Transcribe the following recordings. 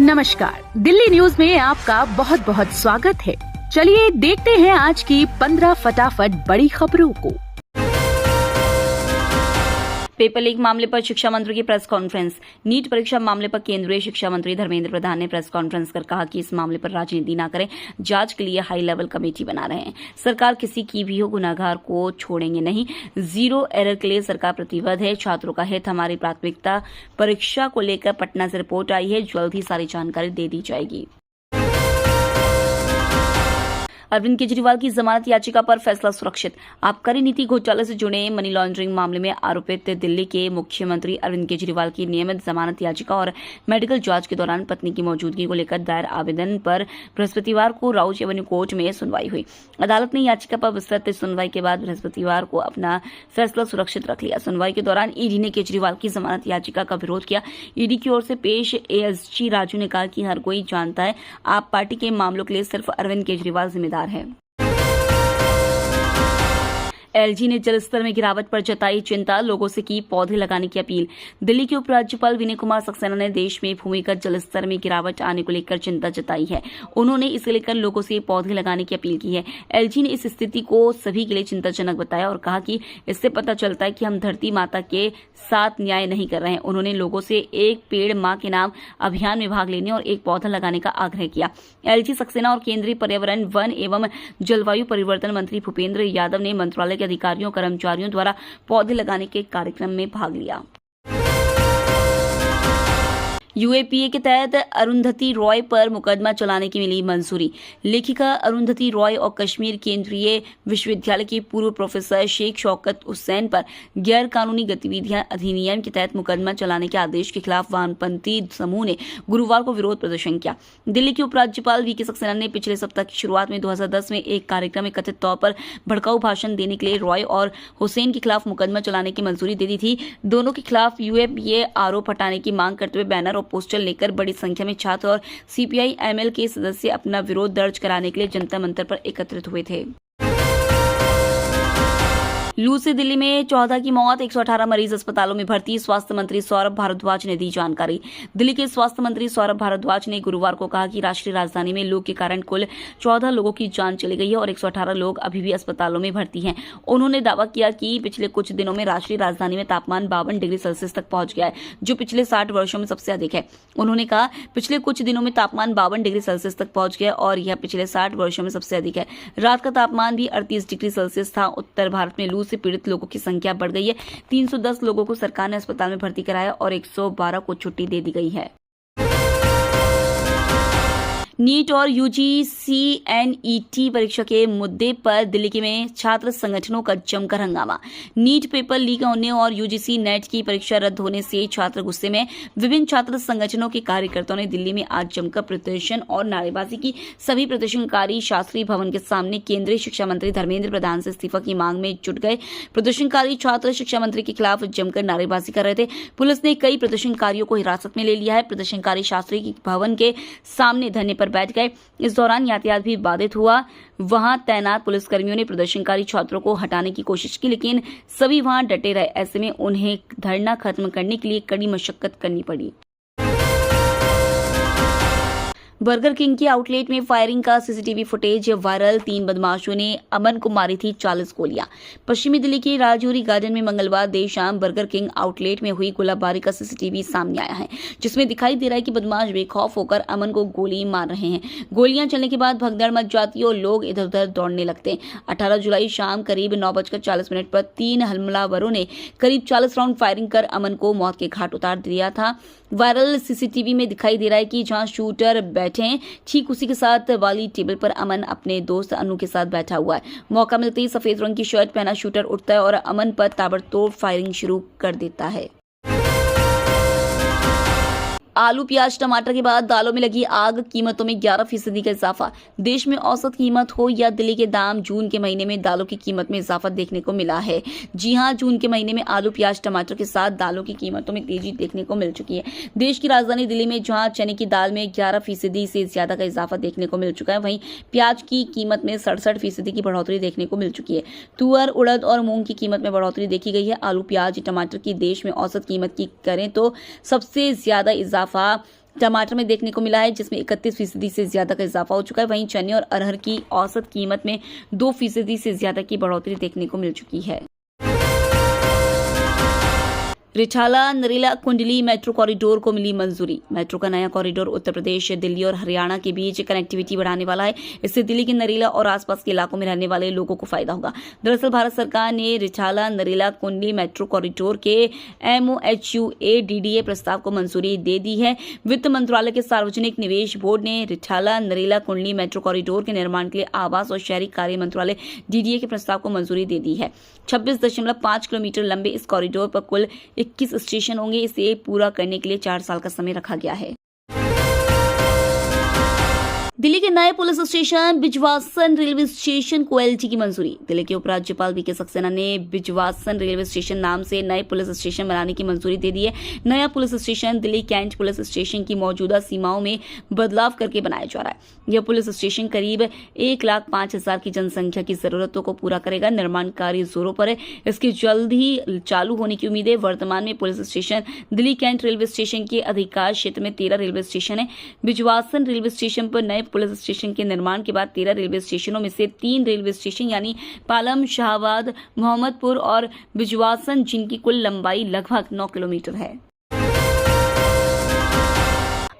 नमस्कार, दिल्ली न्यूज में आपका बहुत बहुत स्वागत है। चलिए देखते हैं आज की 15 फटाफट बड़ी खबरों को। पेपर लीक मामले पर शिक्षा मंत्री की प्रेस कॉन्फ्रेंस। नीट परीक्षा मामले पर केंद्रीय शिक्षा मंत्री धर्मेंद्र प्रधान ने प्रेस कॉन्फ्रेंस कर कहा कि इस मामले पर राजनीति न करें, जांच के लिए हाई लेवल कमेटी बना रहे हैं। सरकार किसी की भी हो गुनाहगार को छोड़ेंगे नहीं। जीरो एरर के लिए सरकार प्रतिबद्ध है। छात्रों का हित हमारी प्राथमिकता। परीक्षा को लेकर पटना से रिपोर्ट आई है, जल्द ही सारी जानकारी दे दी जाएगी। अरविंद केजरीवाल की जमानत याचिका पर फैसला सुरक्षित। आबकारी नीति घोटाले से जुड़े मनी लॉन्ड्रिंग मामले में आरोपित दिल्ली के मुख्यमंत्री अरविंद केजरीवाल की नियमित जमानत याचिका और मेडिकल जांच के दौरान पत्नी की मौजूदगी को लेकर दायर आवेदन पर बृहस्पतिवार को राउज एवेन्यू कोर्ट में सुनवाई हुई। अदालत ने याचिका पर विस्तृत सुनवाई के बाद बृहस्पतिवार को अपना फैसला सुरक्षित रख लिया। सुनवाई के दौरान ईडी ने केजरीवाल की जमानत याचिका का विरोध किया। ईडी की ओर से पेश एएसजी राजू ने कहा कि हर कोई जानता है आप पार्टी के मामलों के लिए सिर्फ अरविंद केजरीवाल जिम्मेदार है। एलजी ने जलस्तर में गिरावट पर जताई चिंता, लोगों से की पौधे लगाने की अपील। दिल्ली के उपराज्यपाल विनय कुमार सक्सेना ने देश में भूमिगत जलस्तर में गिरावट आने को लेकर चिंता जताई है। उन्होंने इसे लेकर लोगों से पौधे लगाने की अपील की है। एलजी ने इस स्थिति को सभी के लिए चिंताजनक बताया और कहा कि इससे पता चलता है कि हम धरती माता के साथ न्याय नहीं कर रहे हैं। उन्होंने लोगों से एक पेड़ मां के नाम अभियान में भाग लेने और एक पौधा लगाने का आग्रह किया। एलजी सक्सेना और केंद्रीय पर्यावरण, वन एवं जलवायु परिवर्तन मंत्री भूपेंद्र यादव ने मंत्रालय अधिकारियों कर्मचारियों द्वारा पौधे लगाने के कार्यक्रम में भाग लिया। यूएपीए के तहत अरुंधति रॉय पर मुकदमा चलाने की मिली मंजूरी। लेखिका अरुंधति रॉय और कश्मीर केंद्रीय विश्वविद्यालय के पूर्व प्रोफेसर शेख शौकत हुसैन पर गैर कानूनी गतिविधियां अधिनियम के तहत मुकदमा चलाने के आदेश के खिलाफ वामपंथी समूह ने गुरुवार को विरोध प्रदर्शन किया। दिल्ली के उपराज्यपाल वीके सक्सेना ने पिछले सप्ताह की शुरुआत में 2010 में एक कार्यक्रम में कथित तौर पर भड़काऊ भाषण देने के लिए रॉय और हुसैन के खिलाफ मुकदमा चलाने की मंजूरी दे दी थी। दोनों के खिलाफ यूएपीए आरोप हटाने की मांग करते हुए बैनर पोस्टर लेकर बड़ी संख्या में छात्र और सीपीआई एमएल के सदस्य अपना विरोध दर्ज कराने के लिए जंतर मंतर पर एकत्रित हुए थे। लू से दिल्ली में 14 की मौत, 118 मरीज अस्पतालों में भर्ती। स्वास्थ्य मंत्री सौरभ भारद्वाज ने दी जानकारी। दिल्ली के स्वास्थ्य मंत्री सौरभ भारद्वाज ने गुरुवार को कहा कि राष्ट्रीय राजधानी में लू के कारण कुल 14 लोगों की जान चली गई है और 118 लोग अभी भी अस्पतालों में भर्ती हैं। उन्होंने दावा किया कि पिछले कुछ दिनों में राष्ट्रीय राजधानी में तापमान 52 डिग्री सेल्सियस तक पहुंच गया है, जो पिछले 60 वर्षों में सबसे अधिक है। उन्होंने कहा पिछले कुछ दिनों में तापमान 52 डिग्री सेल्सियस तक पहुंच गया और यह पिछले 60 वर्षों में सबसे अधिक है। रात का तापमान भी 38 डिग्री सेल्सियस था। उत्तर भारत में लू से पीड़ित लोगों की संख्या बढ़ गई है। 310 लोगों को सरकार ने अस्पताल में भर्ती कराया और 112 को छुट्टी दे दी गई है। नीट और यूजीसी-एनईटी परीक्षा के मुद्दे पर दिल्ली में छात्र संगठनों का जमकर हंगामा। नीट पेपर लीक होने और यूजीसी नेट की परीक्षा रद्द होने से छात्र गुस्से में। विभिन्न छात्र संगठनों के कार्यकर्ताओं ने दिल्ली में आज जमकर प्रदर्शन और नारेबाजी की। सभी प्रदर्शनकारी शास्त्री भवन के सामने केंद्रीय शिक्षा मंत्री धर्मेंद्र प्रधान से इस्तीफा की मांग में जुट गए। प्रदर्शनकारी छात्र शिक्षा मंत्री के खिलाफ जमकर नारेबाजी कर रहे थे। पुलिस ने कई प्रदर्शनकारियों को हिरासत में ले लिया है। प्रदर्शनकारी शास्त्री भवन के सामने धरने पर बैठ गए। इस दौरान यातायात भी बाधित हुआ। वहां तैनात पुलिसकर्मियों ने प्रदर्शनकारी छात्रों को हटाने की कोशिश की, लेकिन सभी वहां डटे रहे। ऐसे में उन्हें धरना खत्म करने के लिए कड़ी मशक्कत करनी पड़ी। बर्गर किंग के आउटलेट में फायरिंग का सीसीटीवी फुटेज वायरल। 3 बदमाशों ने अमन को मारी थी 40 गोलियां। पश्चिमी दिल्ली के राजौरी गार्डन में मंगलवार देर शाम बर्गर किंग आउटलेट में हुई गोलाबारी का सीसीटीवी सामने आया है, जिसमें दिखाई दे रहा है कि बदमाश बेखौफ होकर अमन को गोली मार रहे हैं। गोलियां चलने के बाद भगदड़ मच जाती है और लोग इधर उधर दौड़ने लगते हैं। 18 जुलाई शाम करीब 9:40 पर 3 हमलावरों ने करीब 40 राउंड फायरिंग कर अमन को मौत के घाट उतार दिया था। वायरल सीसीटीवी में दिखाई दे रहा है कि जहां शूटर बैठे हैं, ठीक उसी के साथ वाली टेबल पर अमन अपने दोस्त अनु के साथ बैठा हुआ है। मौका मिलते ही सफेद रंग की शर्ट पहना शूटर उठता है और अमन पर ताबड़तोड़ फायरिंग शुरू कर देता है। आलू, प्याज, टमाटर के बाद दालों में लगी आग। कीमतों में 11% का इजाफा। देश में औसत कीमत हो या दिल्ली के दाम, जून के महीने में दालों की कीमत में इजाफा देखने को मिला है। जी हां, जून के महीने में आलू, प्याज, टमाटर के साथ दालों की कीमतों में तेजी देखने को मिल चुकी है। देश की राजधानी दिल्ली में जहां चने की दाल में 11% से ज्यादा का इजाफा देखने को मिल चुका है, वहीं प्याज की कीमत में 67% की बढ़ोतरी देखने को मिल चुकी है। तुअर, उड़द और मूंग की कीमत में बढ़ोतरी देखी गई है। आलू, प्याज, टमाटर की देश में औसत कीमत की करें तो सबसे ज्यादा इजाफा टमाटर में देखने को मिला है, जिसमें 31% से ज्यादा का इजाफा हो चुका है। वहीं चने और अरहर की औसत कीमत में 2% से ज्यादा की बढ़ोतरी देखने को मिल चुकी है। रिठाला नरेला कुंडली मेट्रो कॉरिडोर को मिली मंजूरी। मेट्रो का नया कॉरिडोर उत्तर प्रदेश, दिल्ली और हरियाणा के बीच कनेक्टिविटी बढ़ाने वाला है। इससे दिल्ली के नरेला और आसपास के इलाकों में रहने वाले लोगों को फायदा होगा। दरअसल भारत सरकार ने रिठाला नरेला कुंडली मेट्रो कॉरिडोर के MOHUA-DDA प्रस्ताव को मंजूरी दे दी है। वित्त मंत्रालय के सार्वजनिक निवेश बोर्ड ने रिठाला नरेला कुंडली मेट्रो कॉरिडोर के निर्माण के लिए आवास और शहरी कार्य मंत्रालय DDA के प्रस्ताव को मंजूरी दे दी है। 26.5 किलोमीटर लंबे इस कॉरिडोर पर कुल 21 स्टेशन होंगे। इसे पूरा करने के लिए 4 साल का समय रखा गया है। दिल्ली के नए police station Bijwasan railway station को LT की मंजूरी। दिल्ली के उपराज्यपाल VK सक्सेना ने बिजवासन रेलवे स्टेशन नाम से नए पुलिस स्टेशन बनाने की मंजूरी दे दी है। नया police station Delhi cantt police station की मौजूदा सीमाओं में बदलाव करके बनाया जा रहा है। यह पुलिस स्टेशन करीब 1,05,000 की जनसंख्या की जरूरतों को पूरा करेगा। निर्माण कार्य जोरों पर है। इसके जल्द ही चालू होने की उम्मीद है। वर्तमान में police station Delhi cantt railway station के अधिकार क्षेत्र में 13 रेलवे स्टेशन है। बिजवासन रेलवे स्टेशन पर नए पुलिस स्टेशन के निर्माण के बाद 13 रेलवे स्टेशनों में से 3 रेलवे स्टेशन यानी पालम, शाहबाद, मोहम्मदपुर और बिजवासन, जिनकी कुल लंबाई लगभग 9 किलोमीटर है।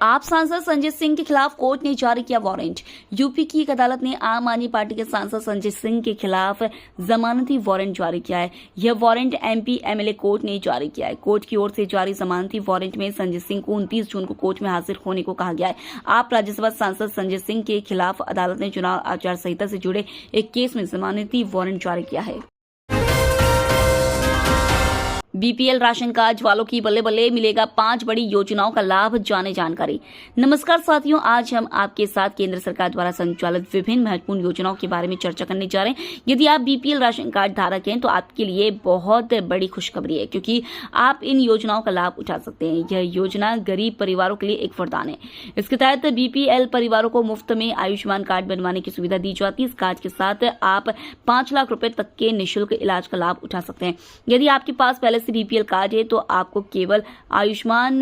आप सांसद संजय सिंह के खिलाफ कोर्ट ने जारी किया वारंट। यूपी की एक अदालत ने आम आदमी पार्टी के सांसद संजय सिंह के खिलाफ जमानती वारंट जारी किया है। यह वारंट MP MLA कोर्ट ने जारी किया है। कोर्ट की ओर से जारी जमानती वारंट में संजय सिंह को 29 जून को कोर्ट में हाजिर होने को कहा गया है। आप राज्यसभा सांसद संजय सिंह के खिलाफ अदालत ने चुनाव आचार संहिता से जुड़े एक केस में जमानती वारंट जारी किया है। BPL राशन कार्ड वालों की बल्ले बल्ले, मिलेगा 5 बड़ी योजनाओं का लाभ, जाने जानकारी। नमस्कार साथियों, आज हम आपके साथ केंद्र सरकार द्वारा संचालित विभिन्न महत्वपूर्ण योजनाओं के बारे में चर्चा करने जा रहे हैं। यदि आप BPL राशन कार्ड धारक हैं तो आपके लिए बहुत बड़ी खुशखबरी है, क्योंकि आप इन योजनाओं का लाभ उठा सकते हैं। यह योजना गरीब परिवारों के लिए एक वरदान है। इसके तहत BPL परिवारों को मुफ्त में आयुष्मान कार्ड बनवाने की सुविधा दी जाती है। इस कार्ड के साथ आप 5 लाख रुपए तक के निःशुल्क इलाज का लाभ उठा सकते हैं। यदि आपके पास पहले से BPL कार्ड है तो आपको केवल आयुष्मान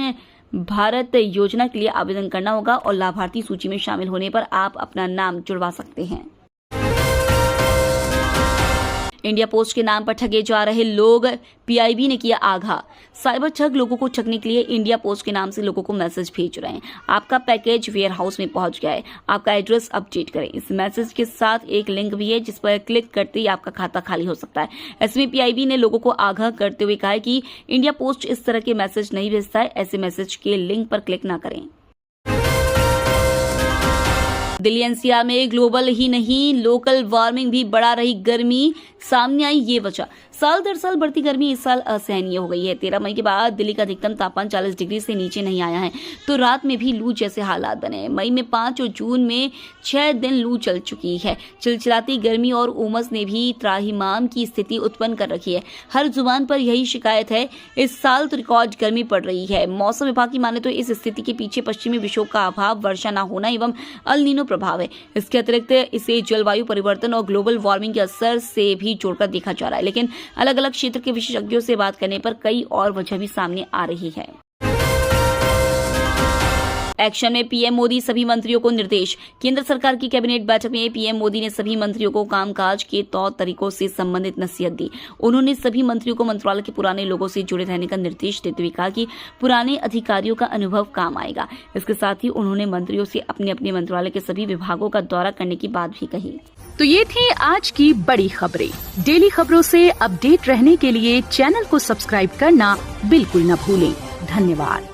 भारत योजना के लिए आवेदन करना होगा और लाभार्थी सूची में शामिल होने पर आप अपना नाम जुड़वा सकते हैं। इंडिया पोस्ट के नाम पर ठगे जा रहे लोग, PIB ने किया आगाह। साइबर ठग लोगों को ठगने के लिए इंडिया पोस्ट के नाम से लोगों को मैसेज भेज रहे हैं। आपका पैकेज वेयर हाउस में पहुंच गया है, आपका एड्रेस अपडेट करें। इस मैसेज के साथ एक लिंक भी है जिस पर क्लिक करते ही आपका खाता खाली हो सकता है। ऐसे में PIB ने लोगों को आगाह करते हुए कहा है कि इंडिया पोस्ट इस तरह के मैसेज नहीं भेजता है। ऐसे मैसेज के लिंक पर क्लिक न करें। दिल्ली NCR में ग्लोबल ही नहीं लोकल वार्मिंग भी बढ़ा रही गर्मी, सामने आई ये वजह। साल दर साल बढ़ती गर्मी इस साल असहनीय हो गई है। 13 मई के बाद दिल्ली का अधिकतम तापमान 40 डिग्री से नीचे नहीं आया है, तो रात में भी लू जैसे हालात बने हैं। मई में 5 और जून में 6 दिन लू चल चुकी है। चिलचिलाती गर्मी और उमस ने भी त्राहिमाम की स्थिति उत्पन्न कर रखी है। हर जुबान पर यही शिकायत है। इस साल तो रिकॉर्ड गर्मी पड़ रही है। मौसम विभाग की माने तो इस स्थिति के पीछे पश्चिमी विक्षोभ का अभाव, वर्षा न होना एवं अल नीनो प्रभाव है। इसके अतिरिक्त इसे जलवायु परिवर्तन और ग्लोबल वार्मिंग के असर से भी जोड़कर देखा जा रहा है। लेकिन अलग अलग क्षेत्र के विशेषज्ञों से बात करने पर कई और वजह भी सामने आ रही है। एक्शन में PM मोदी सभी मंत्रियों को निर्देश। केंद्र सरकार की कैबिनेट बैठक में PM मोदी ने सभी मंत्रियों को कामकाज के तौर तरीकों से संबंधित नसीहत दी। उन्होंने सभी मंत्रियों को मंत्रालय के पुराने लोगों से जुड़े रहने का निर्देश देते हुए कहा कि पुराने अधिकारियों का अनुभव काम आएगा। इसके साथ ही उन्होंने मंत्रियों से अपने अपने मंत्रालय के सभी विभागों का दौरा करने की बात भी कही। तो ये थी आज की बड़ी खबरें। डेली खबरों से अपडेट रहने के लिए चैनल को सब्सक्राइब करना बिल्कुल न भूलें। धन्यवाद।